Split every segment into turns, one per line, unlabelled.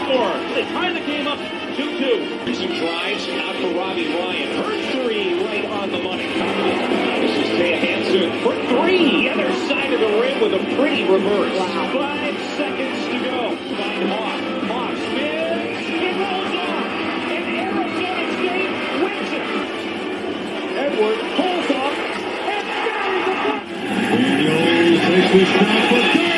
score. They tie the game up 2-2. Some drives out for Robbie Ryan. Her three right on the money. This is Taya Hansen for three. Other side of the rim with a pretty reverse. Wow. 5 seconds to go. Find Hawk. Hawk spins. It rolls off. And Arizona State wins it. Edward pulls off and buries the puck. Daniels takes the shot for Derby.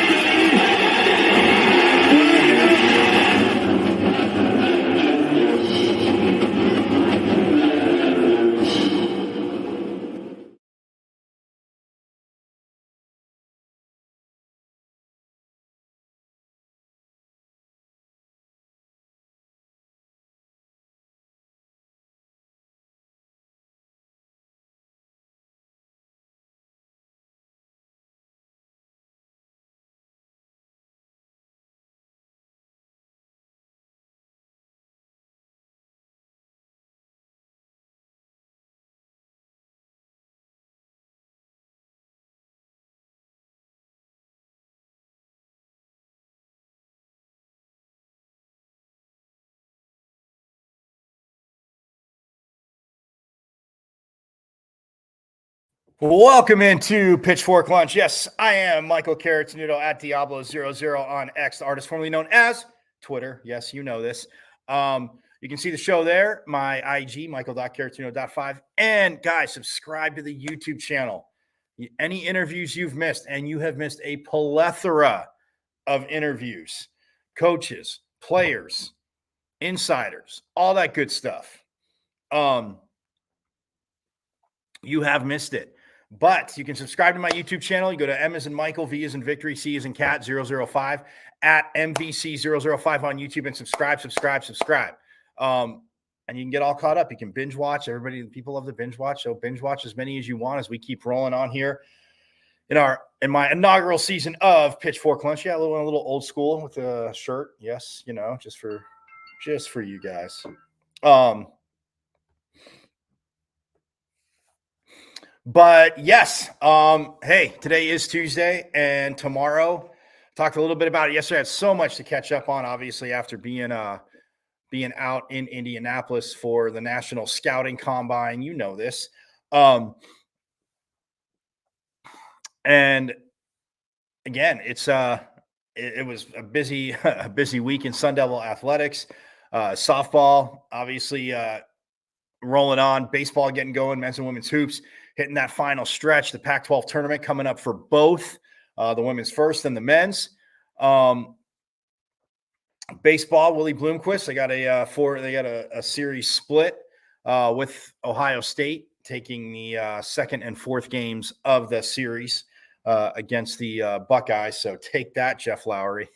Welcome into Pitchfork Lunch. Yes, I am Michael Caratinudo at Diablo00 on X, the artist formerly known as Twitter. Yes, you know this. You can see the show there, my IG, michael.caratinudo.5. And guys, subscribe to the YouTube channel. Any interviews you've missed, and you have missed a plethora of interviews, coaches, players, insiders, all that good stuff. You have missed it. But you can subscribe to my YouTube channel. You go to M as in Michael, V as in Victory, C as in Cat 005 at MVC005 on YouTube and subscribe. And you can get all caught up. You can binge watch. People love to binge watch. So binge watch as many as you want as we keep rolling on here in my inaugural season of Pitchfork Lunch. Yeah, a little old school with a shirt. Yes, just for you guys. But yes, hey, today is Tuesday, and tomorrow, talked a little bit about it yesterday. I had so much to catch up on, obviously, after being out in Indianapolis for the National Scouting Combine. You know this. And again, it was a busy week in Sun Devil athletics, softball, obviously, rolling on, baseball getting going, men's and women's hoops hitting that final stretch. The Pac-12 tournament coming up for both the women's first and the men's. Baseball, Willie Bloomquist. They got a series split with Ohio State taking the second and fourth games of the series against the Buckeyes. So take that, Jeff Lowry.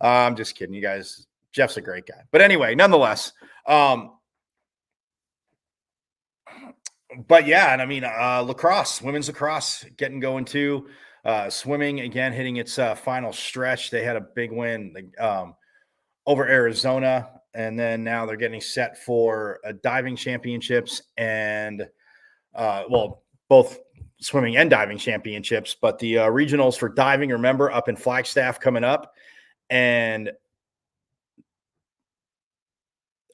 I'm just kidding, you guys. Jeff's a great guy, but anyway, nonetheless. But yeah, and I mean, lacrosse, women's lacrosse getting going too. Swimming again, hitting its final stretch. They had a big win over Arizona, and then now they're getting set for diving championships and both swimming and diving championships. But the regionals for diving, remember, up in Flagstaff coming up, and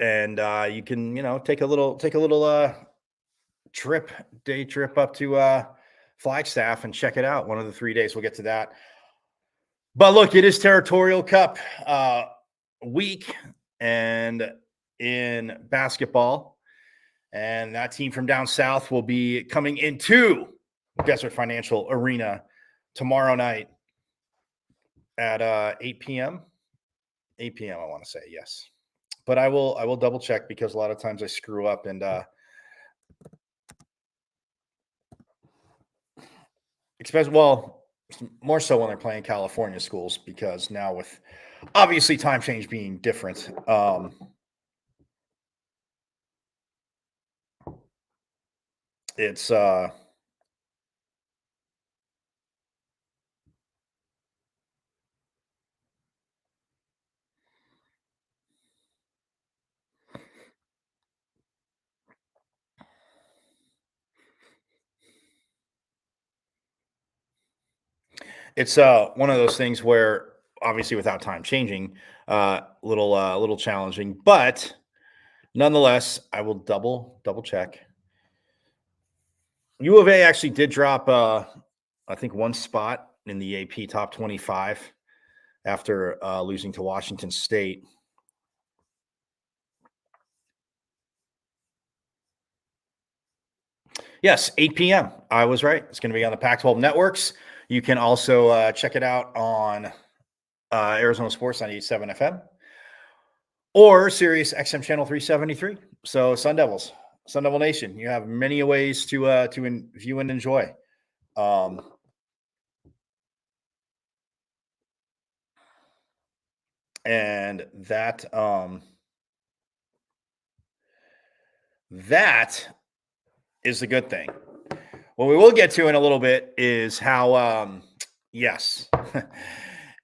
you can take a little day trip up to Flagstaff and check it out. One of the 3 days. We'll get to that. But look, it is Territorial Cup week and in basketball. And that team from down south will be coming into Desert Financial Arena tomorrow night at 8 p.m. 8 p.m. I want to say, yes. But I will double check because a lot of times I screw up and especially, more so when they're playing California schools, because now with obviously time change being different, it's one of those things where obviously without time changing, little challenging, but nonetheless, I will double check. U of A actually did drop, I think, one spot in the AP top 25 after losing to Washington State. Yes, 8 p.m. I was right. It's going to be on the Pac-12 networks. You can also check it out on Arizona Sports 98.7 FM or Sirius XM Channel 373. So Sun Devils, Sun Devil Nation, you have many ways to view and enjoy. And that is a good thing. What we will get to in a little bit is how,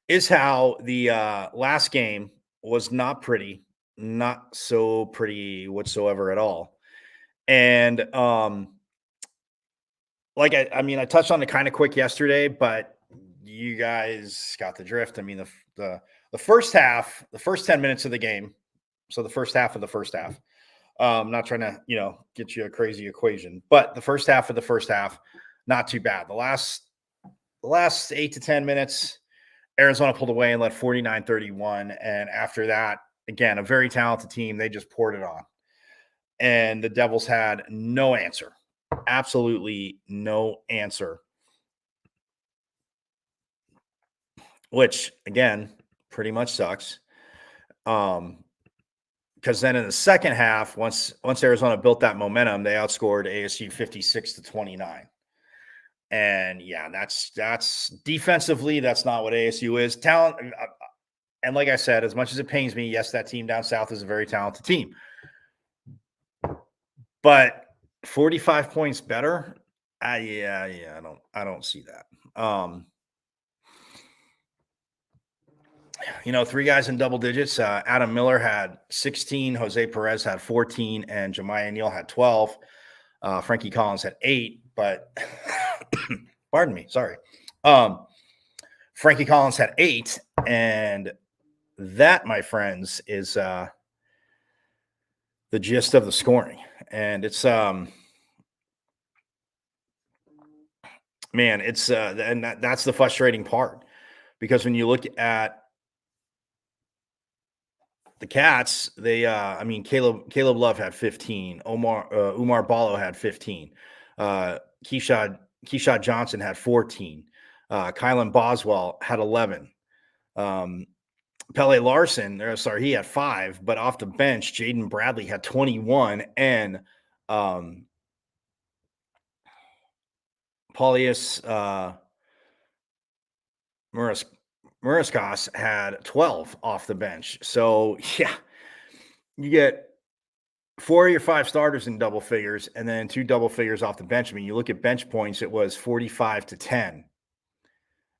is how the last game was not pretty, not so pretty whatsoever at all. And I touched on it kind of quick yesterday, but you guys got the drift. I mean, the first half, the first 10 minutes of the game. So the first half of the first half. I'm not trying to, get you a crazy equation, but the first half of the first half, not too bad. The last 8 to 10 minutes, Arizona pulled away and led 49-31. And after that, again, a very talented team. They just poured it on. And the Devils had no answer. Absolutely no answer. Which, again, pretty much sucks. Because then in the second half, once Arizona built that momentum, they outscored ASU 56-29. And yeah, that's defensively, that's not what ASU is. Talent, and like I said, as much as it pains me, yes, that team down south is a very talented team. But 45 points better, I don't see that. Three guys in double digits. Adam Miller had 16, Jose Perez had 14, and Jemiah Neal had 12. Frankie Collins had 8, but pardon me, sorry. Frankie Collins had 8, and that, my friends, is the gist of the scoring. And it's and that's the frustrating part, because when you look at the Cats, they Caleb Love had 15, Umar Ballo had 15, Keyshawn Johnson had 14, Kylan Boswell had 11, Pele Larson, he had 5, but off the bench, Jaden Bradley had 21, and Paulius Mariscos had 12 off the bench. So yeah, you get 4 of your 5 starters in double figures, and then 2 double figures off the bench. I mean, you look at bench points, it was 45-10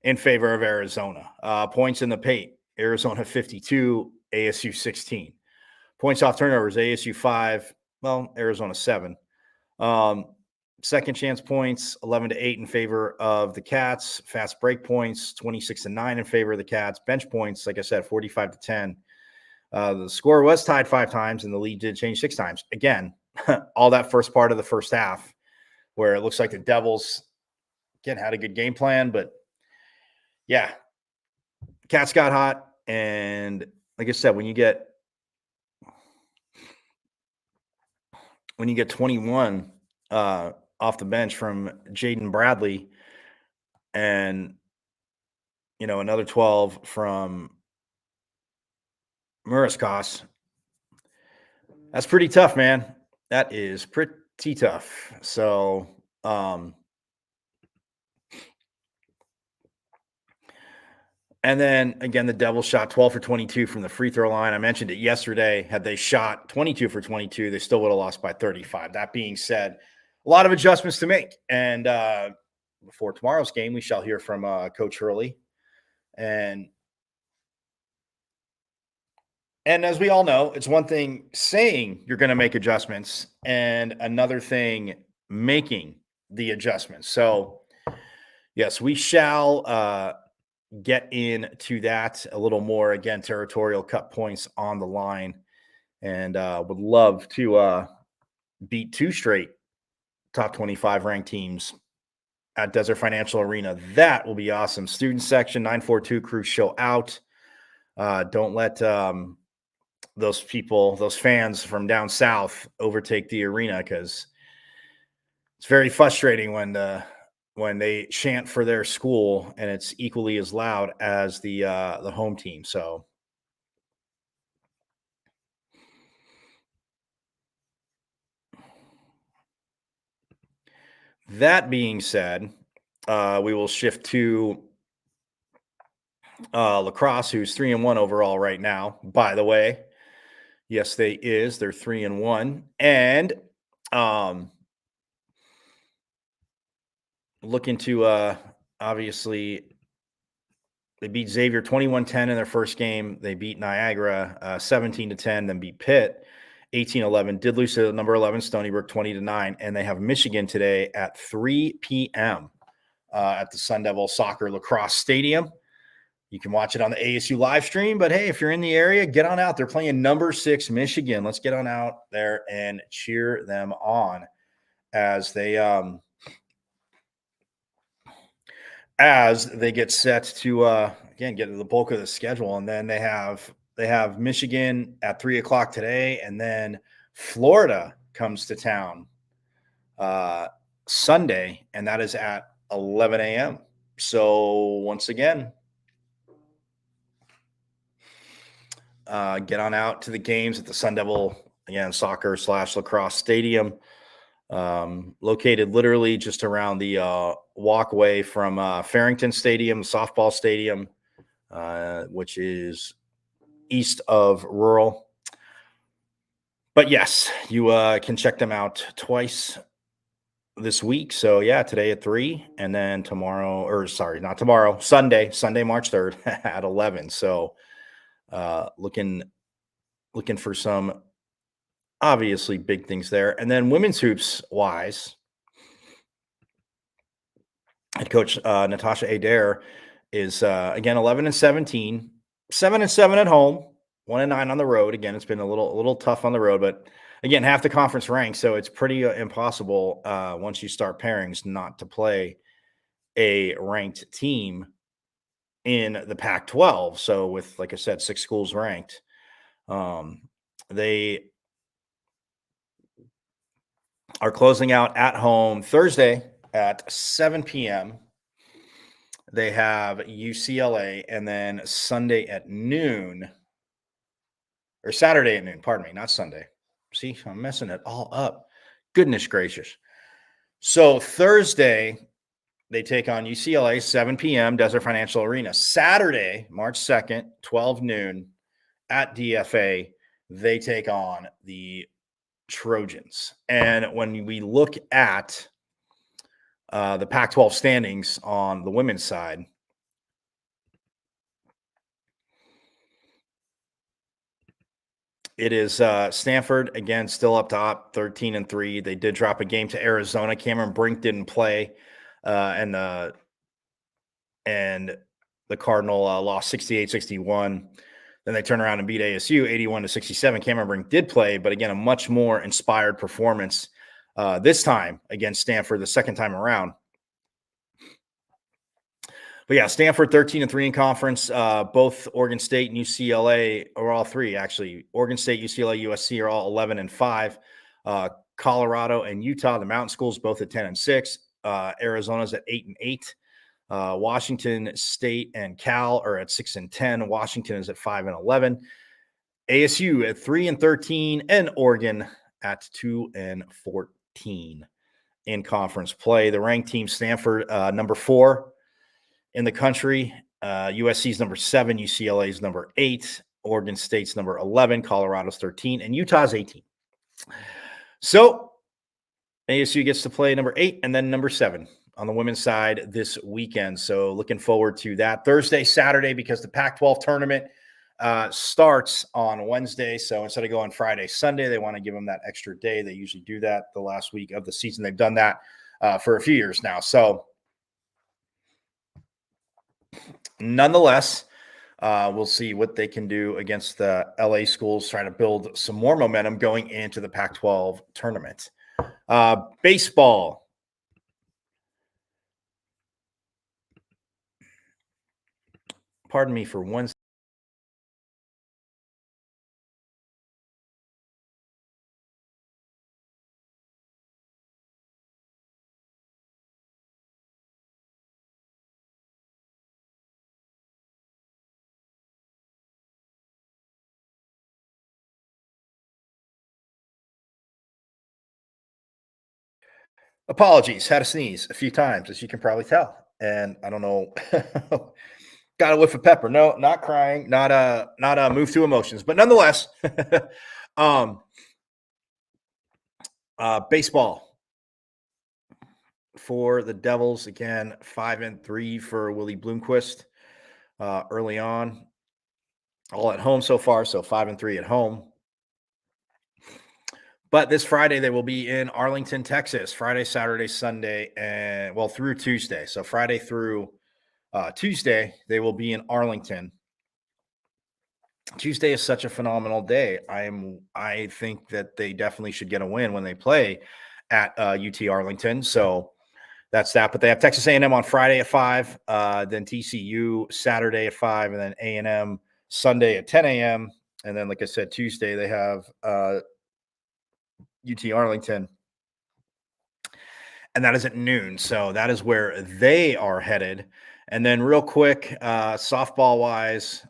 in favor of Arizona. Points in the paint, Arizona 52, ASU 16. Points off turnovers, ASU 5, Arizona 7. Second chance points, 11-8 in favor of the Cats. Fast break points, 26-9 in favor of the Cats. Bench points, like I said, 45-10. The score was tied 5 times, and the lead did change 6 times. Again, all that first part of the first half, where it looks like the Devils, again, had a good game plan. But, yeah, Cats got hot. And, like I said, when you get 21 off the bench from Jaden Bradley and, another 12 from Mariscos, that's pretty tough, man. That is pretty tough. So, and then again, the Devils shot 12 for 22 from the free throw line. I mentioned it yesterday. Had they shot 22 for 22, they still would have lost by 35. That being said, a lot of adjustments to make. And before tomorrow's game, we shall hear from Coach Hurley. And as we all know, it's one thing saying you're going to make adjustments and another thing making the adjustments. So, yes, we shall get into that a little more. Again, Territorial Cup points on the line, and would love to beat 2 straight top 25 ranked teams at Desert Financial Arena. That will be awesome. Student section 942 crew show out. Don't let those people, those fans from down south, overtake the arena, because it's very frustrating when they chant for their school and it's equally as loud as the home team. So that being said, we will shift to lacrosse, who's 3-1 overall right now. By the way, yes, they're 3-1, and looking to obviously they beat Xavier 21-10 in their first game. They beat Niagara 17-10, then beat Pitt 18-11. Did lose to number 11 Stony Brook 20-9, and they have Michigan today at 3 p.m. At the Sun Devil Soccer Lacrosse Stadium. You can watch it on the ASU live stream, but hey, if you're in the area, get on out. They're playing number 6 Michigan. Let's get on out there and cheer them on as they get set to again get to the bulk of the schedule. And then they have Michigan at 3:00 today, and then Florida comes to town Sunday, and that is at 11 a.m. So once again, get on out to the games at the Sun Devil, again, soccer / lacrosse stadium, located literally just around the walkway from Farrington Stadium, softball stadium, which is east of Rural. But yes, you can check them out twice this week. So yeah, today at 3, and then Sunday, March 3rd at 11. So looking for some obviously big things there. And then women's hoops wise, head coach Natasha Adair is again 11-17, 7-7 at home, 1-9 on the road. Again, it's been a little tough on the road, but again, half the conference ranked, so it's pretty impossible once you start pairings not to play a ranked team in the Pac-12. So with, like I said, 6 schools ranked, they are closing out at home Thursday at 7 p.m. They have UCLA, and then Sunday at noon, or Saturday at noon, pardon me, not Sunday. See, I'm messing it all up. Goodness gracious. So Thursday, they take on UCLA, 7 p.m., Desert Financial Arena. Saturday, March 2nd, 12 noon at DFA, they take on the Trojans. And when we look at the Pac-12 standings on the women's side, it is Stanford, again, still up top, 13-3. They did drop a game to Arizona. Cameron Brink didn't play, and the Cardinal lost 68-61. Then they turn around and beat ASU 81-67. Cameron Brink did play, but again, a much more inspired performance this time against Stanford the second time around. But yeah, Stanford 13-3 in conference. Both Oregon State and UCLA, or all three actually. Oregon State, UCLA, USC are all 11-5. Colorado and Utah, the Mountain Schools, both at 10-6. Arizona's at 8-8. Washington State and Cal are at 6-10. Washington is at 5-11. ASU at 3-13, and Oregon at 2-14 in conference play. The ranked team, Stanford, number 4 in the country. USC's number 7, UCLA's number 8, Oregon State's number 11, Colorado's 13, and Utah's 18. So ASU gets to play number 8 and then number 7 on the women's side this weekend. So looking forward to that Thursday, Saturday, because the Pac-12 tournament starts on Wednesday. So instead of going Friday, Sunday, they want to give them that extra day. They usually do that the last week of the season. They've done that for a few years now. So Nonetheless, we'll see what they can do against the LA schools, trying to build some more momentum going into the Pac 12 tournament. Baseball. Pardon me for one. Apologies. Had to sneeze a few times, as you can probably tell. And I don't know. Got a whiff of pepper. No, not crying, not a move through emotions, but nonetheless, um, baseball for the Devils again, 5-3 for Willie Bloomquist early on. All at home so far, so 5-3 at home. But this Friday they will be in Arlington, Texas. Friday, Saturday, Sunday, and through Tuesday. So Friday through Tuesday they will be in Arlington. Tuesday is such a phenomenal day. I think that they definitely should get a win when they play at UT Arlington. So that's that. But they have Texas A&M on Friday at 5, then TCU Saturday at 5, and then A&M Sunday at 10 a.m. And then, like I said, Tuesday they have UT Arlington, and that is at noon. So that is where they are headed. And then, real quick, softball wise,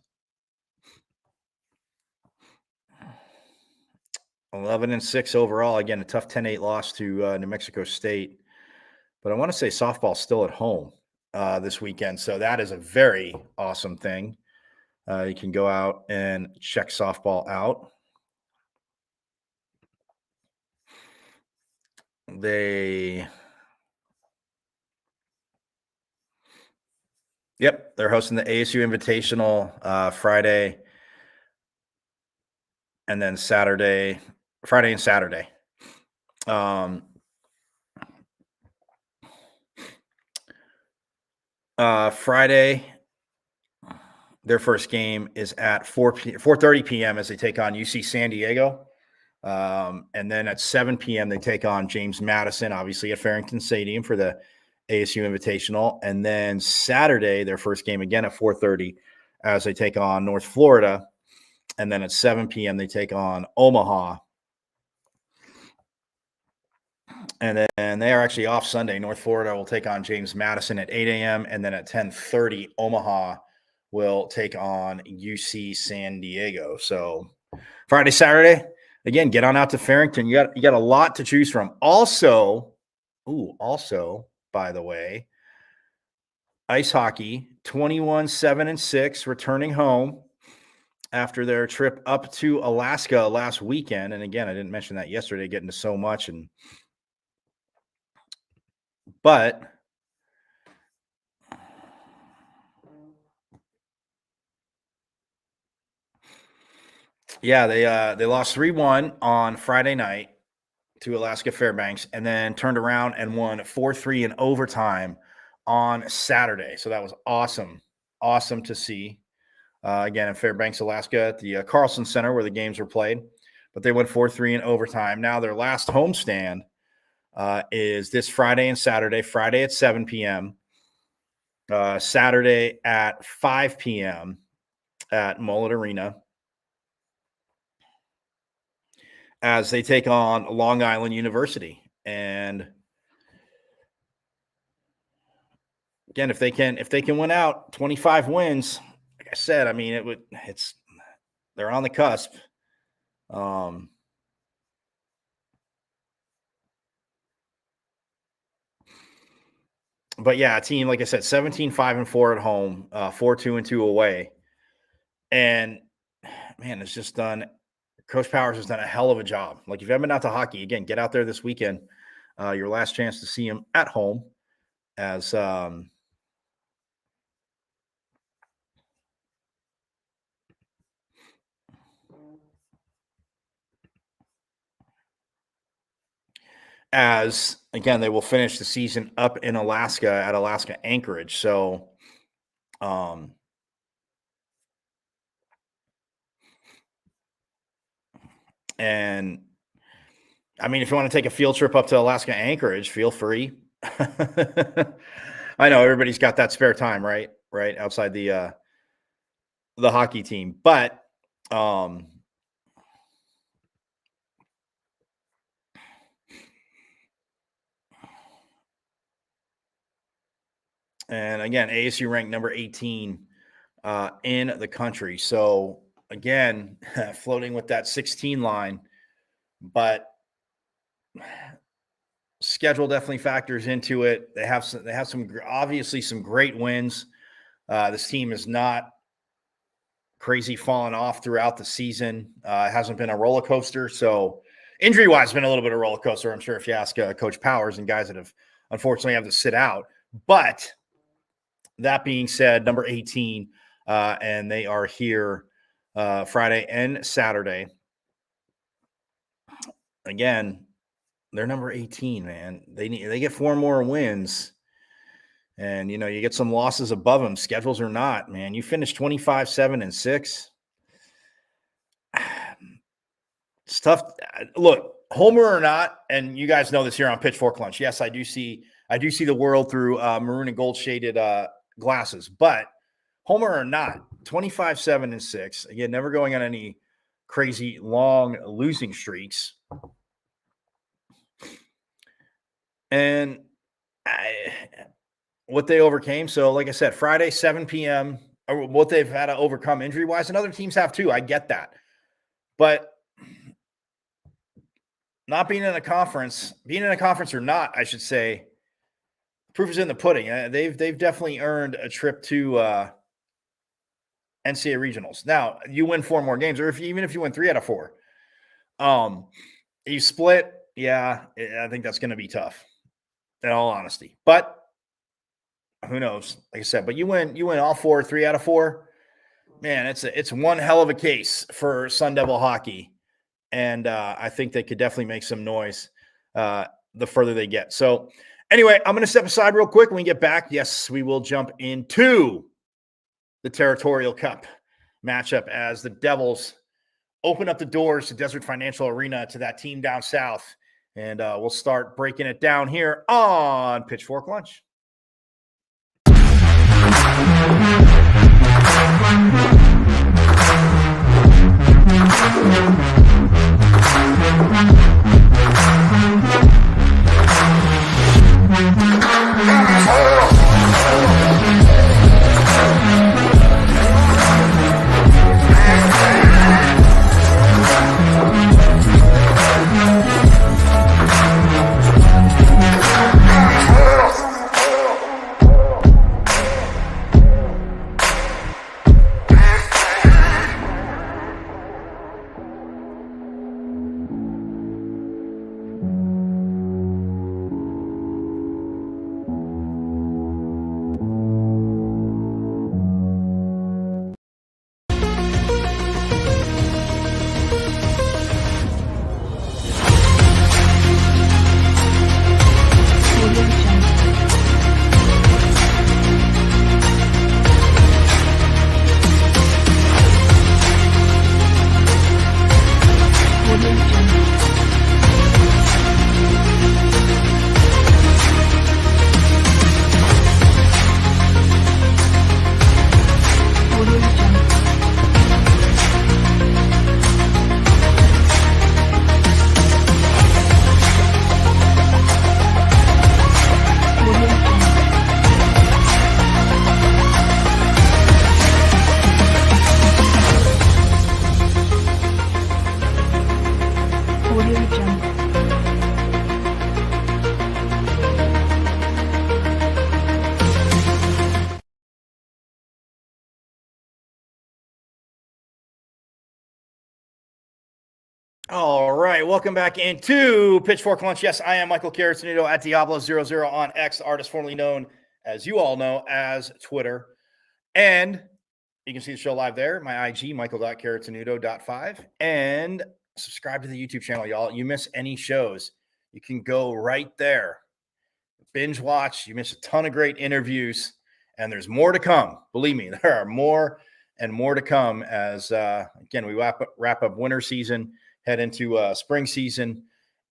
11-6 overall. Again, a tough 10-8 loss to New Mexico State. But I want to say softball's still at home this weekend. So that is a very awesome thing. You can go out and check softball out. They're hosting the ASU Invitational Friday and then Friday and Saturday. Friday, their first game is at 4:30 p.m. as they take on UC San Diego. And then at 7 p.m., they take on James Madison, obviously at Farrington Stadium for the ASU Invitational. And then Saturday, their first game again at 4:30 as they take on North Florida. And then at 7 p.m., they take on Omaha. And then they are actually off Sunday. North Florida will take on James Madison at 8 a.m. And then at 10:30, Omaha will take on UC San Diego. So Friday, Saturday, again, get on out to Farrington. You got a lot to choose from. Also, by the way, ice hockey, 21-7-6, returning home after their trip up to Alaska last weekend. And again, I didn't mention that yesterday, getting to so much. But yeah, they lost 3-1 on Friday night to Alaska Fairbanks, and then turned around and won 4-3 in overtime on Saturday. So that was awesome to see. Again, in Fairbanks, Alaska, at the Carlson Center where the games were played. But they went 4-3 in overtime. Now their last homestand is this Friday and Saturday. Friday at 7 p.m., Saturday at 5 p.m. at Mullet Arena, as they take on Long Island University. And again, if they can win out 25 wins, like I said, I mean, they're on the cusp. But yeah, a team, like I said, 17-5-4 at home, 4-2-2 away. And man, it's just done. Coach Powers has done a hell of a job. Like, if you haven't been out to hockey, again, get out there this weekend. Your last chance to see him at home, as again, they will finish the season up in Alaska at Alaska Anchorage. So And I mean, if you want to take a field trip up to Alaska Anchorage, feel free. I know everybody's got that spare time, right? Right outside the hockey team, but and again, ASU ranked number 18 in the country. So again, floating with that 16 line, but schedule definitely factors into it. They have some obviously some great wins. This team is not crazy falling off throughout the season. It hasn't been a roller coaster. So injury wise, been a little bit of a roller coaster. I'm sure if you ask Coach Powers and guys that have unfortunately have to sit out. But that being said, number 18, and they are here Friday and Saturday. Again, they're number 18, man. They get 4 more wins. And, you know, you get some losses above them, schedules or not, man. You finish 25-7-6. It's tough. Look, homer or not, and you guys know this here on Pitchfork Lunch. Yes, I do see the world through maroon and gold shaded glasses, but homer or not, 25-7-6. Again, never going on any crazy long losing streaks. And what they overcame. So, like I said, Friday, 7 p.m., what they've had to overcome injury-wise, and other teams have too. I get that. But not being in a conference or not, I should say, proof is in the pudding. They've definitely earned a trip to NCAA regionals. Now, you win 4 more games, or even if you win 3 out of 4, you split. Yeah, I think that's going to be tough, in all honesty. But who knows? Like I said, but you win all 4, 3 out of 4. Man, it's one hell of a case for Sun Devil hockey. And I think they could definitely make some noise the further they get. So anyway, I'm going to step aside real quick. When we get back, yes, we will jump into the Territorial Cup matchup as the Devils open up the doors to Desert Financial Arena to that team down south. And we'll start breaking it down here on Pitchfork Lunch. All right, welcome back into Pitchfork Lunch. Yes, I am Michael Caratanudo at Diablo00 on X, artist formerly known, as you all know, as Twitter. And you can see the show live there, my IG, michael.caratanudo.5. And subscribe to the YouTube channel, y'all. You miss any shows, you can go right there. Binge watch. You miss a ton of great interviews. And there's more to come. Believe me, there are more and more to come as, again, we wrap up winter season, head into spring season.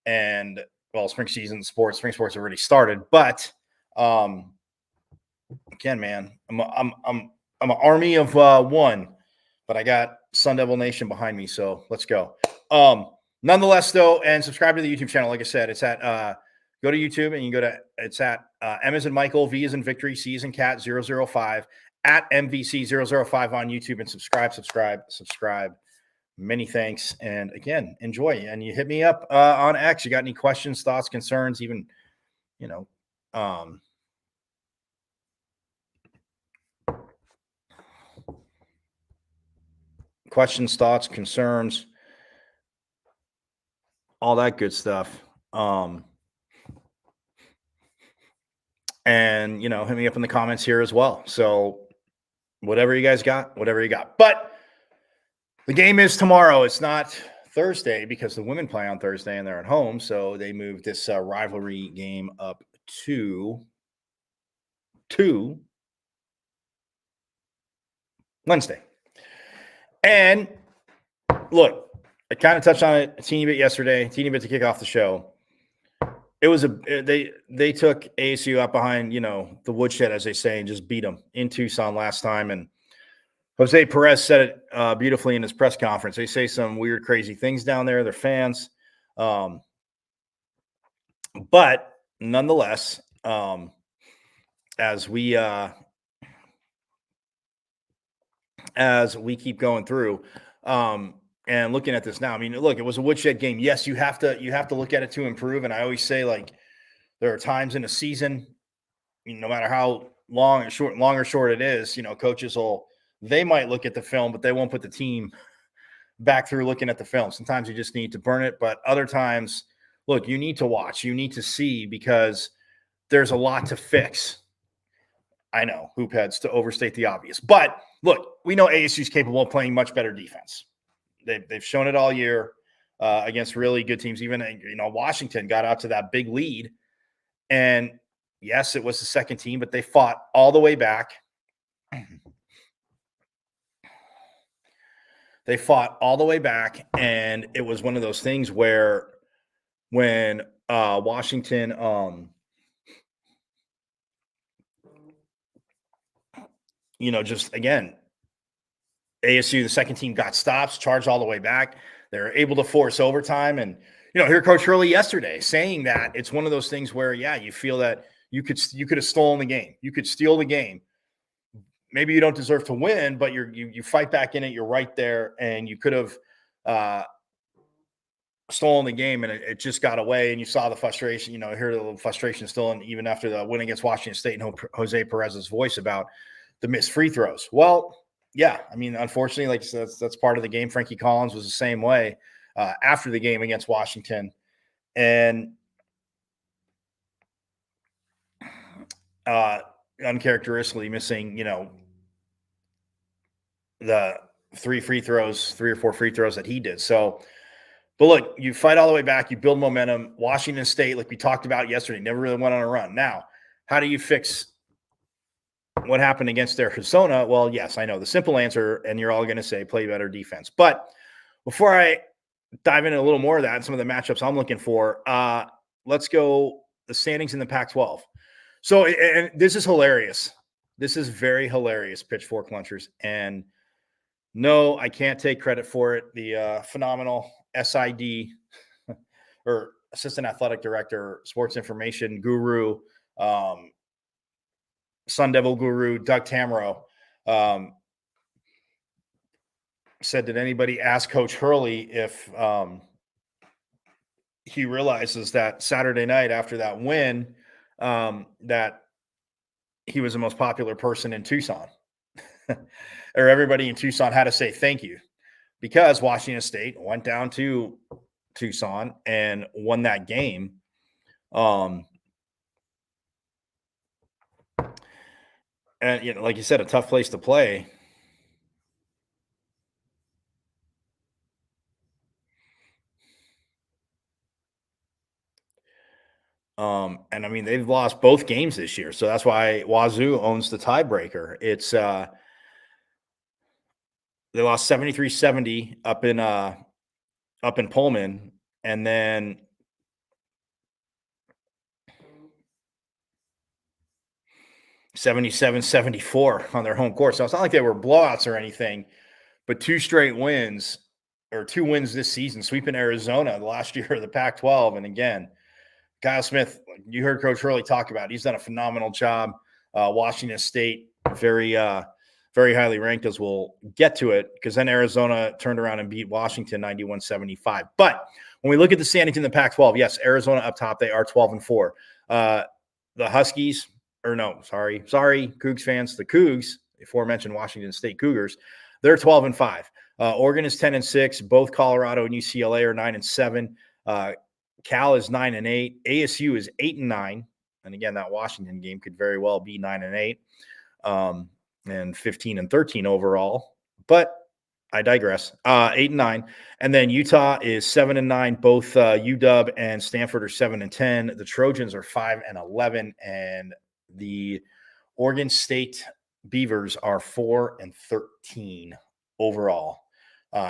And, well, spring season sports, spring sports already started. But, again, man, I'm an army of one, but I got Sun Devil Nation behind me. So let's go. Nonetheless, though, and subscribe to the YouTube channel. Like I said, it's at go to YouTube and you go to it's at M as in Michael, V as in Victory, C as in Cat 005 at MVC 005 on YouTube, and subscribe. Many thanks, and again, enjoy. And you hit me up on X. You got any questions, thoughts, concerns, even questions, thoughts, concerns, all that good stuff. And hit me up in the comments here as well. So whatever you guys got, whatever you got. But the game is tomorrow. It's not Thursday because the women play on Thursday and they're at home. So they moved this rivalry game up to Wednesday. And look, I kind of touched on it a teeny bit yesterday, teeny bit to kick off the show. It was they took ASU up behind, the woodshed, as they say, and just beat them in Tucson last time. And Jose Perez said it beautifully in his press conference. They say some weird, crazy things down there. They're fans. But nonetheless, as we keep going through and looking at this now, I mean, look, it was a woodshed game. Yes, you have to look at it to improve. And I always say, like, there are times in a season, no matter how long or short it is, coaches they might look at the film, but they won't put the team back through looking at the film. Sometimes you just need to burn it. But other times, look, you need to watch, you need to see, because there's a lot to fix. I know, hoop heads, to overstate the obvious. But look, we know ASU is capable of playing much better defense. They've shown it all year against really good teams. Even, Washington got out to that big lead. And yes, it was the second team, but they fought all the way back. They fought all the way back, and it was one of those things where when Washington just, again, ASU, the second team, got stops, charged all the way back. They're able to force overtime. And, hear Coach Hurley yesterday saying that it's one of those things where, yeah, you feel that you could have stolen the game. You could steal the game. Maybe you don't deserve to win, but you fight back in it. You're right there, and you could have stolen the game, and it just got away. And you saw the frustration. I hear the little frustration still, and even after the win against Washington State, and Jose Perez's voice about the missed free throws. Well, yeah, I mean, unfortunately, like I said, that's part of the game. Frankie Collins was the same way after the game against Washington, and uncharacteristically missing, the 3 or 4 free throws that he did. So, but look, you fight all the way back, you build momentum. Washington State, like we talked about yesterday, never really went on a run. Now, how do you fix what happened against Arizona? Well, yes, I know the simple answer, and you're all going to say play better defense. But before I dive into a little more of that and some of the matchups I'm looking for, let's go the standings in the Pac-12. So, and this is hilarious. This is very hilarious, Pitchfork Lunchers. And no, I can't take credit for it. The phenomenal SID or Assistant Athletic Director, Sports Information Guru, Sun Devil Guru, Doug Tamaro, said, did anybody ask Coach Hurley if he realizes that Saturday night after that win, that he was the most popular person in Tucson? Or everybody in Tucson had to say thank you, because Washington State went down to Tucson and won that game. And like you said, a tough place to play. And I mean, they've lost both games this year. So that's why Wazoo owns the tiebreaker. It's they lost 73-70 up in Pullman, and then 77-74 on their home court. So it's not like they were blowouts or anything, but two straight wins or two wins this season, sweeping Arizona the last year of the Pac-12. And again, Kyle Smith, you heard Coach Hurley talk about it. He's done a phenomenal job. Washington State, very highly ranked, as we'll get to it, because then Arizona turned around and beat Washington 91-75. But when we look at the standings in the Pac-12, yes, Arizona up top, they are 12-4. The Huskies, or no, sorry, Cougs fans, the Cougs, the aforementioned Washington State Cougars, they're 12-5. Oregon is 10-6. Both Colorado and UCLA are 9-7. Cal is 9-8. ASU is 8-9. And again, that Washington game could very well be 9-8, and 15-13 overall. But I digress. 8-9. And then Utah is 7-9. Both UW and Stanford are 7-10. The Trojans are 5-11, and the Oregon State Beavers are 4-13 overall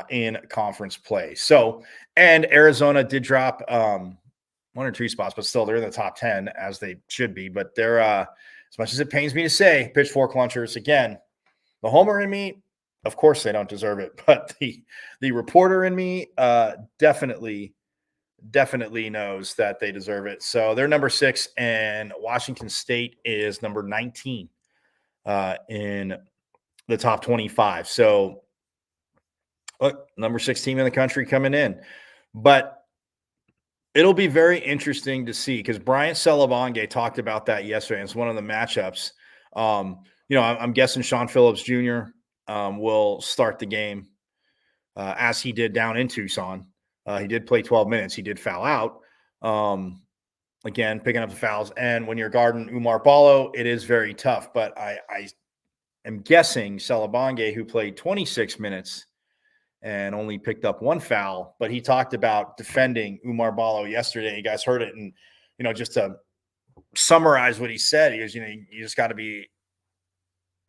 in conference play. So, and Arizona did drop one or two spots, but still they're in the top 10, as they should be. But they're as much as it pains me to say, pitchfork lunchers, again, the homer in me, of course they don't deserve it, but the reporter in me definitely knows that they deserve it. So they're number 6, and Washington State is number 19 in the top 25. So look, number 6 team in the country coming in. But it'll be very interesting to see, because Brian Celebonge talked about that yesterday. It's one of the matchups. I'm guessing Sean Phillips Jr. Will start the game as he did down in Tucson. He did play 12 minutes. He did foul out. Again, picking up the fouls. And when you're guarding Umar Ballo, it is very tough. But I am guessing Celebonge, who played 26 minutes and only picked up one foul, but he talked about defending Umar Ballo yesterday. You guys heard it. And, just to summarize what he said, he goes, you just got to be,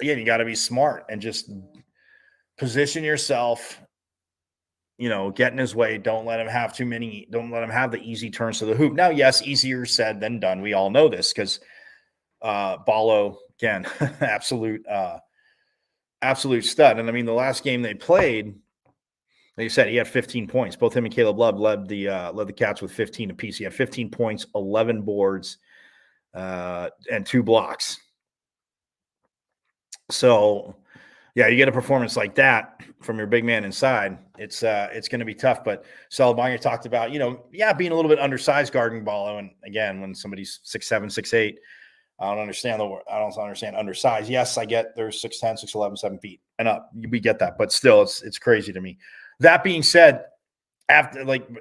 again, you got to be smart and just position yourself, get in his way. Don't let him have don't let him have the easy turns to the hoop. Now, yes, easier said than done. We all know this, because Ballo, again, absolute stud. And I mean, the last game they played, like you said, he had 15 points. Both him and Caleb Love led the Cats with 15 apiece. He had 15 points, 11 boards, and 2 blocks. So, yeah, you get a performance like that from your big man inside, it's going to be tough. But Celebonge talked about, being a little bit undersized guarding Ballo. And again, when somebody's 6'7", 6'8", I don't understand undersized. Yes, I get there's 6'10", 6'11", 7 feet and up. We get that, but still, it's crazy to me. That being said,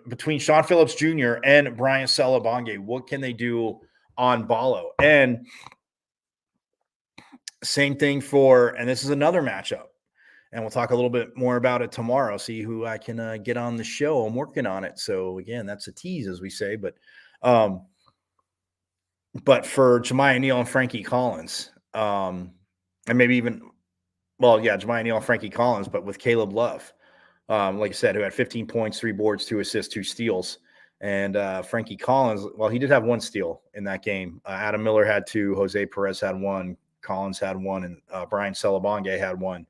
between Sean Phillips Jr. and Brian Celebonge, what can they do on Ballo? And same thing and this is another matchup, and we'll talk a little bit more about it tomorrow, see who I can get on the show. I'm working on it. So again, that's a tease, as we say, but for Jemiah Neal and Frankie Collins, and maybe even, Jemiah Neal and Frankie Collins, but with Caleb Love, like I said, who had 15 points, 3 boards, 2 assists, 2 steals. And Frankie Collins, he did have 1 steal in that game. Adam Miller had 2, Jose Perez had 1, Collins had 1, and Brian Celebonge had 1.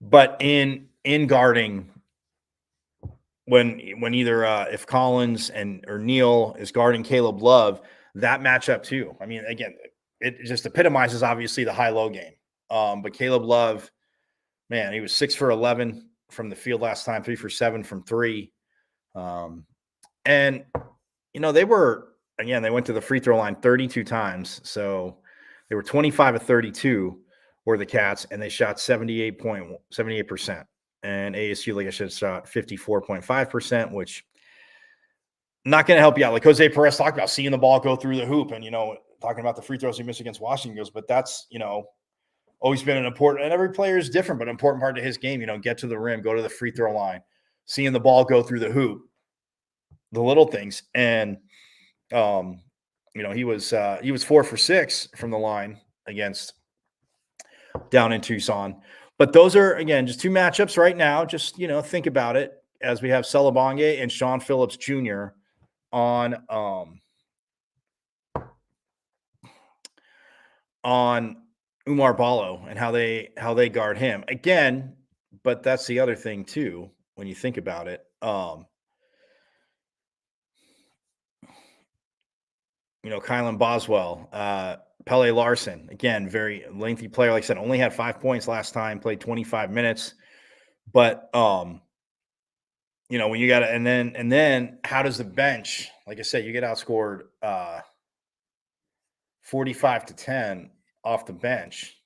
But in guarding, when either if Collins or Neal is guarding Caleb Love, that matchup too. I mean, again, it just epitomizes obviously the high-low game. But Caleb Love, man, he was 6 for 11 from the field last time, 3 for 7 from 3. And they went to the free throw line 32 times. So they were 25 of 32 were the Cats, and they shot 78%. And ASU, like I said, shot 54.5%, which not going to help you out. Like Jose Perez talked about, seeing the ball go through the hoop, and, talking about the free throws he missed against Washington, goes, but that's, always been an important, and every player is different, but an important part of his game, get to the rim, go to the free throw line, seeing the ball go through the hoop, the little things. And he was 4 for 6 from the line against down in Tucson. But those are, again, just two matchups right now. Just, think about it as we have Celebonge and Sean Phillips Jr. on Umar Ballo and how they guard him. Again, but that's the other thing too when you think about it. Kylan Boswell, Pele Larson, again, very lengthy player. Like I said, only had 5 points last time, played 25 minutes. But when you got to, and then how does the bench, like I said, you get outscored 45-10 off the bench.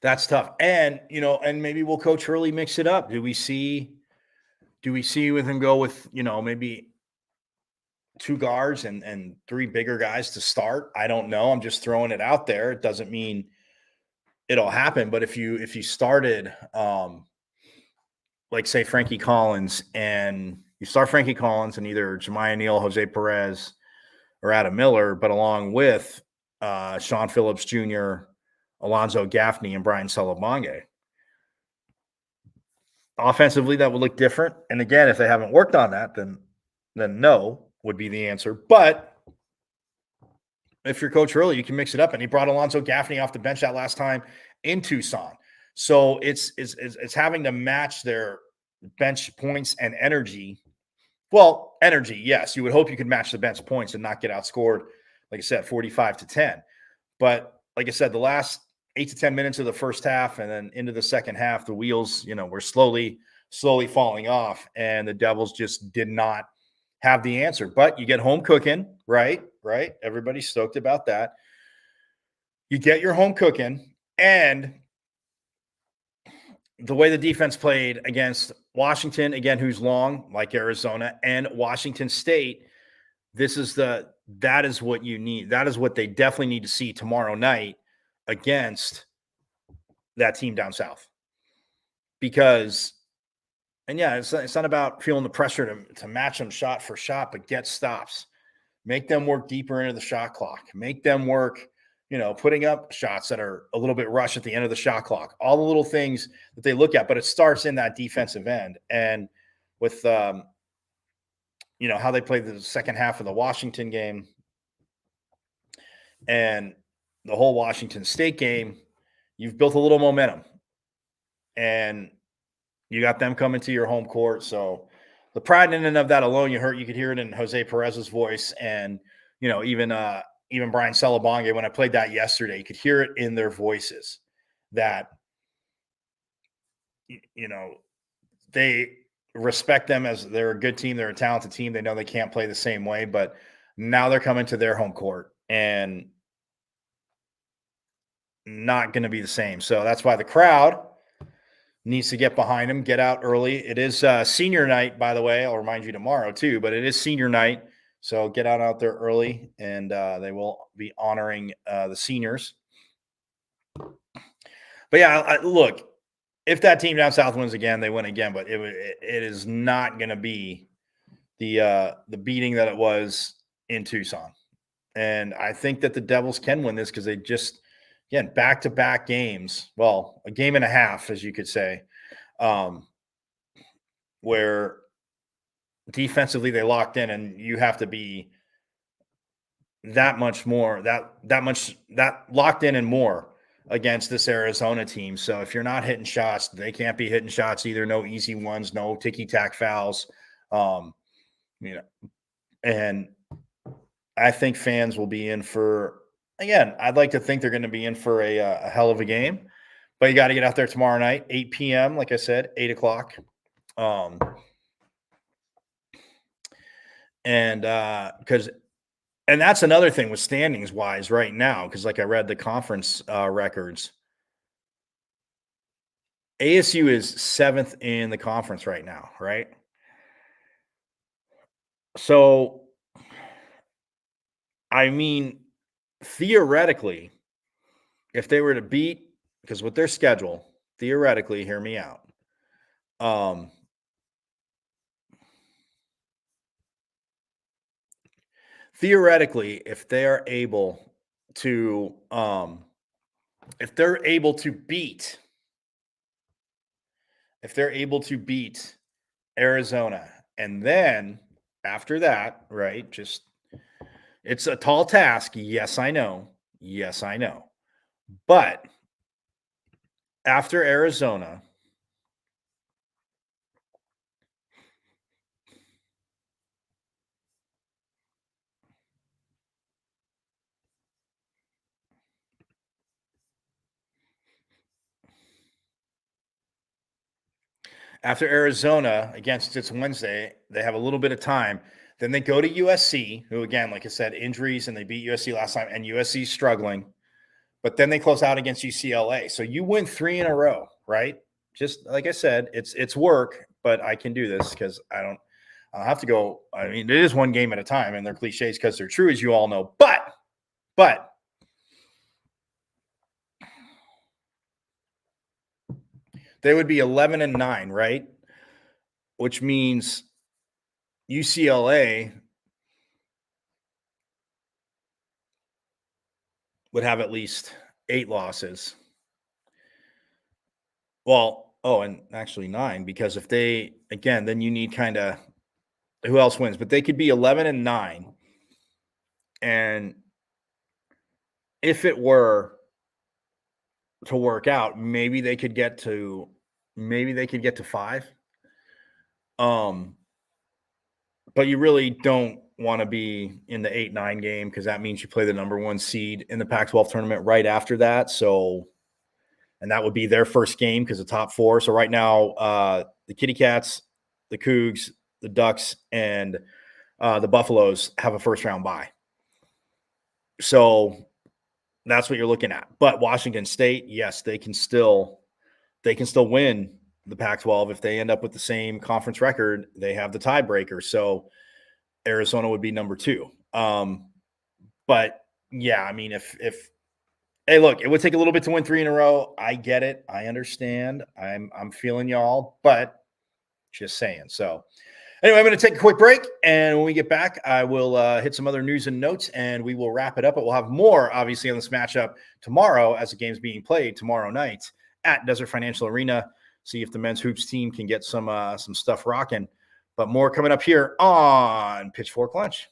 That's tough. And, and maybe will Coach Hurley mix it up? Do we see with him go with, maybe 2 guards and 3 bigger guys to start? I don't know. I'm just throwing it out there. It doesn't mean it'll happen. But if you started, like say Frankie Collins, and you start Frankie Collins and either Jemiah Neal, Jose Perez, or Adam Miller, but along with Sean Phillips Jr., Alonzo Gaffney, and Brian Celebonge. Offensively, that would look different. And again, if they haven't worked on that, then no would be the answer. But if you're Coach Hurley, you can mix it up. And he brought Alonzo Gaffney off the bench that last time in Tucson. So it's having to match their bench points and energy. Well, energy, yes. You would hope you could match the bench points and not get outscored, like I said, 45-10. But like I said, the last 8 to 10 minutes of the first half and then into the second half, the wheels, were slowly falling off, and the Devils just did not have the answer. But you get home cooking, right? Everybody's stoked about that. You get your home cooking, and the way the defense played against Washington, again, who's long, like Arizona, and Washington State, that is what you need. That is what they definitely need to see tomorrow night against that team down south. Because, and yeah, it's not about feeling the pressure to match them shot for shot, but get stops. Make them work deeper into the shot clock. Make them work, putting up shots that are a little bit rushed at the end of the shot clock. All the little things that they look at, but it starts in that defensive end. And with, how they played the second half of the Washington game and the whole Washington State game, you've built a little momentum. And you got them coming to your home court. So the pride in and of that alone, you could hear it in Jose Perez's voice. And, even Brian Celebonge, when I played that yesterday, you could hear it in their voices that, they respect them as they're a good team. They're a talented team. They know they can't play the same way, but now they're coming to their home court and not going to be the same. So that's why the crowd needs to get behind them, get out early. It is senior night, by the way. I'll remind you tomorrow too, but it is senior night. So get out there early, and they will be honoring the seniors. But yeah, look, if that team down south wins again, they win again. But it is not going to be the beating that it was in Tucson. And I think that the Devils can win this because they just, again, back-to-back games. Well, a game and a half, as you could say, where defensively they locked in, and you have to be that much locked in and more against this Arizona team. So if you're not hitting shots, they can't be hitting shots either. No easy ones, no ticky-tack fouls. And I think fans will be in for, again, I'd like to think they're going to be in for a hell of a game. But you got to get out there tomorrow night, 8 p.m., like I said, 8 o'clock. And that's another thing with standings wise right now, because like I read the conference records, ASU is 7th in the conference right now, right? So, I mean, theoretically, if they were to beat because with their schedule, theoretically, hear me out. Theoretically, if they're able to beat Arizona, and then after that, right, just it's a tall task. Yes, I know. But after Arizona, against it's Wednesday, they have a little bit of time. Then they go to USC, who again, like I said, injuries, and they beat USC last time, and USC's struggling. But then they close out against UCLA. So you win 3 in a row, right? Just like I said, it's work, but I can do this because I'll have to go. I mean, it is one game at a time, and they're cliches because they're true, as you all know. But they would be 11-9, right? Which means UCLA would have at least 8 losses. Well, and actually 9, because if they, again, then you need kind of who else wins, but they could be 11-9. And if it were to work out, maybe they could get to 5. But you really don't want to be in the 8-9 game, because that means you play the number 1 seed in the Pac-12 tournament right after that. So, and that would be their first game because the top 4. So right now, the Kitty Cats, the Cougs, the Ducks, and the Buffaloes have a first round bye. So that's what you're looking at. But Washington State, yes, they can still win the Pac-12 if they end up with the same conference record. They have the tiebreaker. So Arizona would be number 2. But yeah, I mean, if hey, look, it would take a little bit to win 3 in a row. I get it. I understand. I'm feeling y'all, but just saying. So anyway, I'm going to take a quick break, and when we get back, I will hit some other news and notes, and we will wrap it up. But we'll have more, obviously, on this matchup tomorrow as the game's being played tomorrow night at Desert Financial Arena. See if the men's hoops team can get some stuff rocking. But more coming up here on Pitchfork Lunch.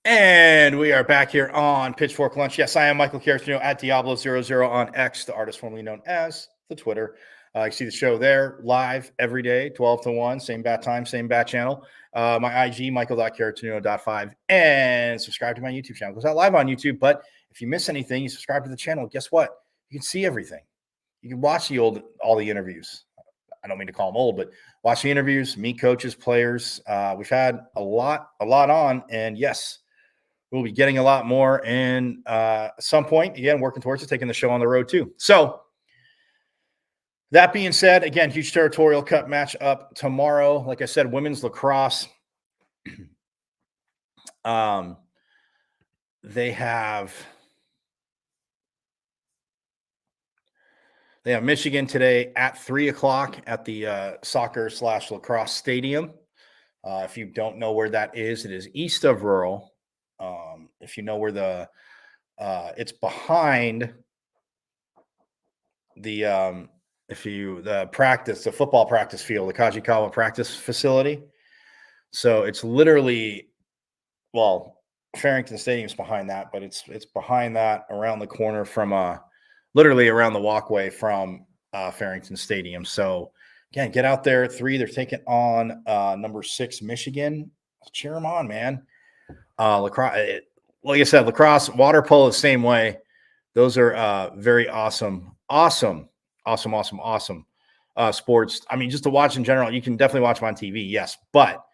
And we are back here on Pitchfork Lunch. Yes, I am Michael Carrasino at Diablo00 on X, the artist formerly known as the Twitter. You see the show there live every day, 12 to 1, same bat time, same bat channel. My IG, michael.caratuno.5, and subscribe to my YouTube channel. It goes out live on YouTube, but if you miss anything, you subscribe to the channel. Guess what? You can see everything. You can watch all the interviews. I don't mean to call them old, but watch the interviews, meet coaches, players. We've had a lot on, and yes, we'll be getting a lot more. And at some point, again, working towards it, taking the show on the road too. So that being said, again, huge Territorial Cup match up tomorrow. Like I said, women's lacrosse. They have Michigan today at 3:00 at the soccer/lacrosse stadium. If you don't know where that is, it is east of Rural. If you know where it's behind the the football practice field, the Kajikawa practice facility. So it's literally, Farrington Stadium's behind that, but it's behind that, around the corner from literally around the walkway from Farrington Stadium. So again, get out there at 3. They're taking on number 6 Michigan. Cheer them on, man. Lacrosse, like I said, lacrosse, water polo, the same way. Those are very awesome sports. I mean, just to watch in general, you can definitely watch them on TV, yes, but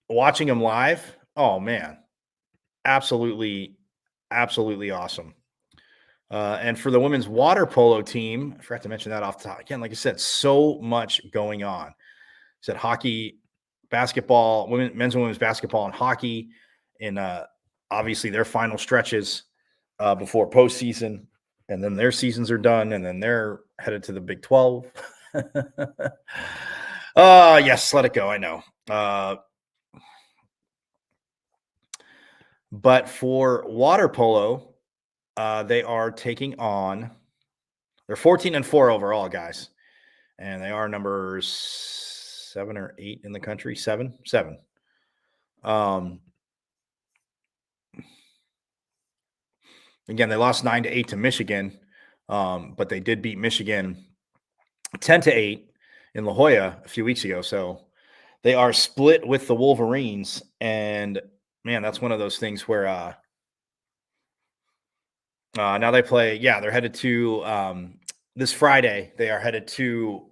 watching them live, oh man, absolutely awesome. And for the women's water polo team, I forgot to mention that off the top. Again, like I said, so much going on. I said hockey, basketball, men's and women's basketball and hockey, and obviously their final stretches before postseason, and then their seasons are done, and then they're headed to the Big 12. Yes, let it go. I know. But for water polo, they are taking on. They're 14-4 overall, guys, and they are number 7 or 8 in the country. Seven. Again, they lost 9-8 to Michigan, but they did beat Michigan 10-8 in La Jolla a few weeks ago. So they are split with the Wolverines, and man, that's one of those things where now they play. Yeah, they're headed to this Friday. They are headed to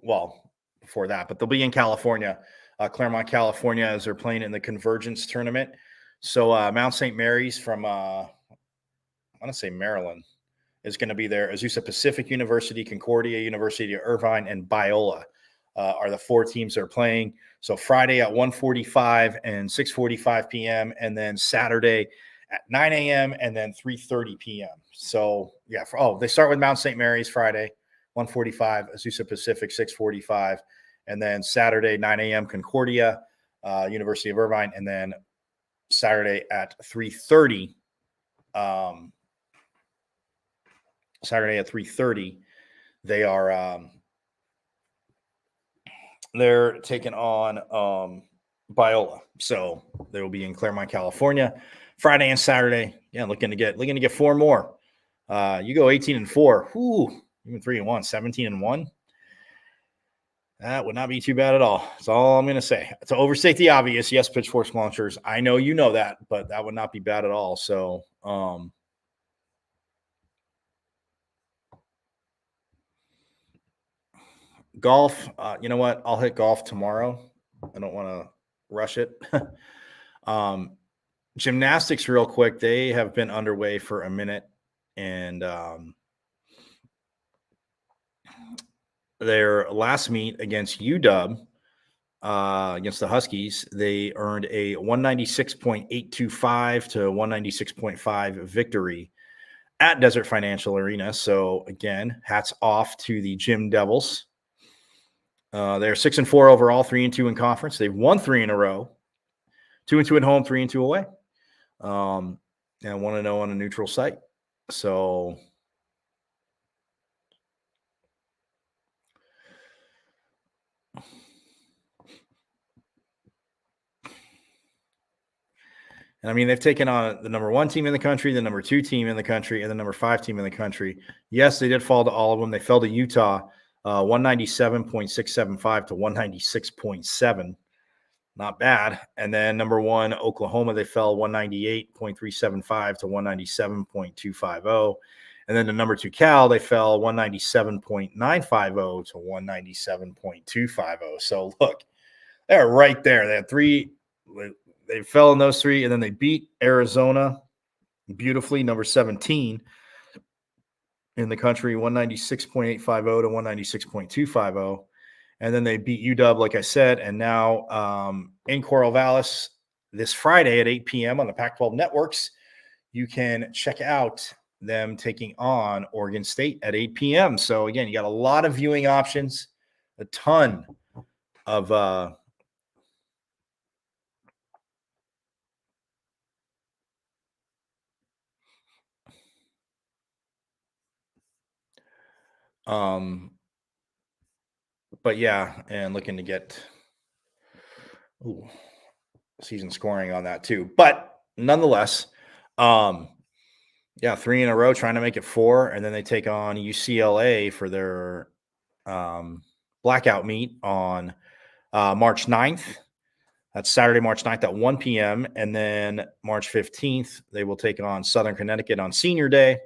before that, but they'll be in California, Claremont, California, as they're playing in the Convergence tournament. So Mount St. Mary's from I want to say Maryland is going to be there. Azusa Pacific University, Concordia University of Irvine, and Biola are the 4 teams that are playing. So Friday at 1:45 and 6:45 p.m., and then Saturday at 9 a.m. and then 3:30 p.m. So yeah, they start with Mount St. Mary's Friday, 1:45, Azusa Pacific 6:45, and then Saturday 9 a.m. Concordia, University of Irvine, and then Saturday at 3:30. Saturday at 3:30, they are they're taking on Biola. So they will be in Claremont, California, Friday and Saturday. Yeah, looking to get 4 more. You go 18-4, even 3-1, 17-1. That would not be too bad at all. That's all I'm going to say. To overstate the obvious, yes, Pitchforks launchers. I know you know that, but that would not be bad at all. So, golf, you know what? I'll hit golf tomorrow. I don't want to rush it. Gymnastics, real quick. They have been underway for a minute, and their last meet against UW, against the Huskies, they earned a 196.825 to 196.5 victory at Desert Financial Arena. So again, hats off to the Gym Devils. They're 6-4 overall, 3-2 in conference. They've won 3 in a row, 2-2 at home, 3-2 away, and 1-0 on a neutral site. So And I mean, they've taken on the number 1 team in the country, the number 2 team in the country, and the number 5 team in the country. Yes, they did fall to all of them. They fell to Utah, 197.675 to 196.7. Not bad. And then number 1, Oklahoma, they fell 198.375 to 197.250. And then the number 2, Cal, they fell 197.950 to 197.250. So look, they're right there. They had 3. They fell in those 3, and then they beat Arizona beautifully, number 17 in the country, 196.850 to 196.250. And then they beat UW, like I said, and now in Corvallis this Friday at 8 p.m. on the Pac-12 networks, you can check out them taking on Oregon State at 8 p.m. So again, you got a lot of viewing options, a ton of but yeah, and looking to get season scoring on that too. But nonetheless, yeah, 3 in a row, trying to make it 4, and then they take on UCLA for their blackout meet on March 9th. That's Saturday, March 9th at 1 p.m. And then March 15th, they will take on Southern Connecticut on Senior Day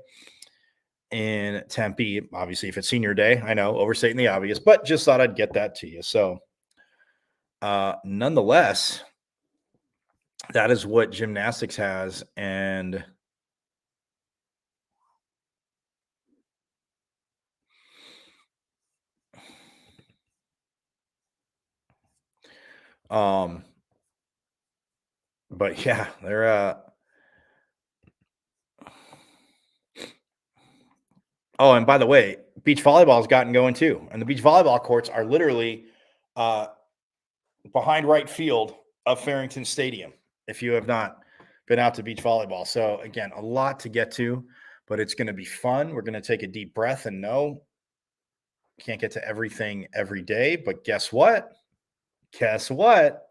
in Tempe. Obviously, if it's Senior Day, I know, overstating the obvious, but just thought I'd get that to you. So nonetheless, that is what gymnastics has. And but yeah, they're oh, and by the way, beach volleyball has gotten going too. And the beach volleyball courts are literally behind right field of Farrington Stadium, if you have not been out to beach volleyball. So again, a lot to get to, but it's going to be fun. We're going to take a deep breath and know can't get to everything every day, but guess what? Guess what?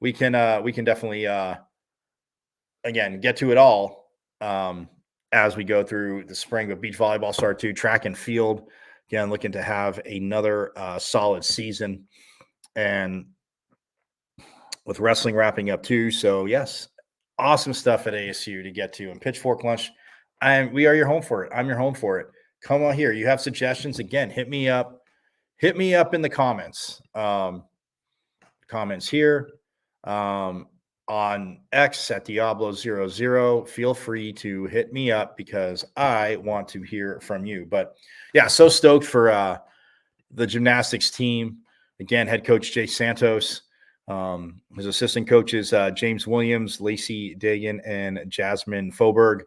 we can definitely again get to it all as we go through the spring. But beach volleyball start to track and field again, looking to have another solid season, and with wrestling wrapping up too. So yes, awesome stuff at ASU to get to. And Pitchfork Lunch, we are your home for it. I'm your home for it. Come on here. You have suggestions, again, hit me up in the comments. Comments here on X at Diablo00. Feel free to hit me up because I want to hear from you. But yeah, so stoked for the gymnastics team. Again, head coach Jay Santos. His assistant coaches, James Williams, Lacey Dagan, and Jasmine Foberg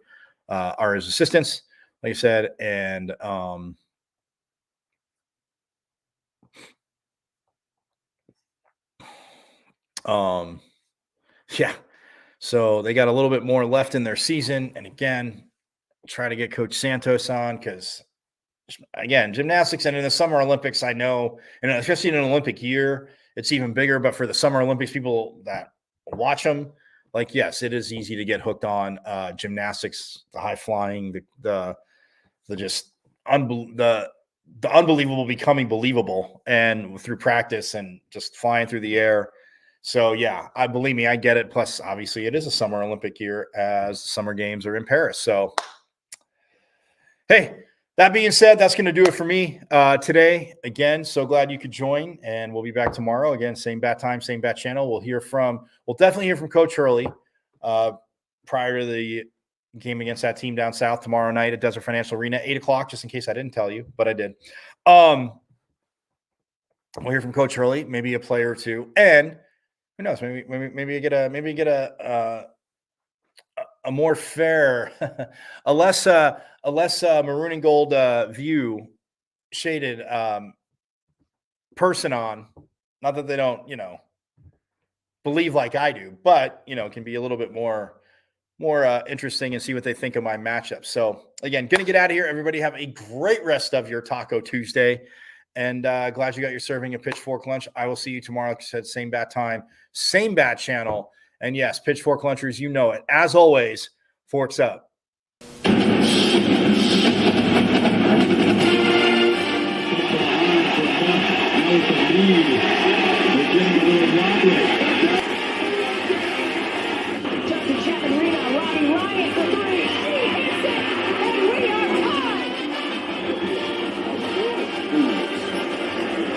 are his assistants, like I said. And yeah, so they got a little bit more left in their season. And again, try to get Coach Santos on because, again, gymnastics and in the Summer Olympics, I know, and especially in an Olympic year, it's even bigger. But for the Summer Olympics, people that watch them, like, yes, it is easy to get hooked on gymnastics, the high flying, the just the unbelievable becoming believable, and through practice and just flying through the air. So yeah, believe me, I get it. Plus, obviously, it is a Summer Olympic year as the Summer Games are in Paris. So, hey, that being said, that's going to do it for me today. Again, so glad you could join, and we'll be back tomorrow. Again, same bat time, same bat channel. We'll definitely hear from Coach Hurley prior to the game against that team down south tomorrow night at Desert Financial Arena, 8:00, just in case I didn't tell you, but I did. We'll hear from Coach Hurley, maybe a player or two, and who knows, maybe get a more fair, a less maroon and gold view shaded person on. Not that they don't, believe like I do, but can be a little bit more interesting and see what they think of my matchup. So again, gonna get out of here. Everybody have a great rest of your Taco Tuesday, and glad you got your serving of Pitchfork Lunch. I will see you tomorrow. Like I said, same bat time, same bat channel. And yes, Pitchfork Lunchers, you know it. As always, forks up.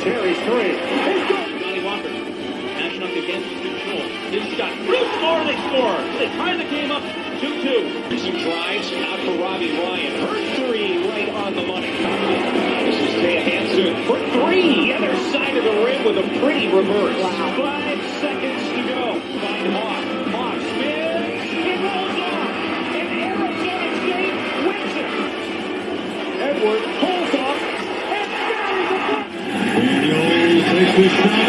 Terry's three. Johnny Walker matching up against control. His shot. Bruce score. They score. They tie the game up 2-2. Some drives out for Robbie Ryan. Her three right on the money. This is Taya Hansen for three. Other side of the rim with a pretty reverse. Wow. 5 seconds to go. Find Hawk. Hawk spins. It rolls off. And Arizona State wins it. Edwards pulls off. And buries the puck.
Daniels takes his shot.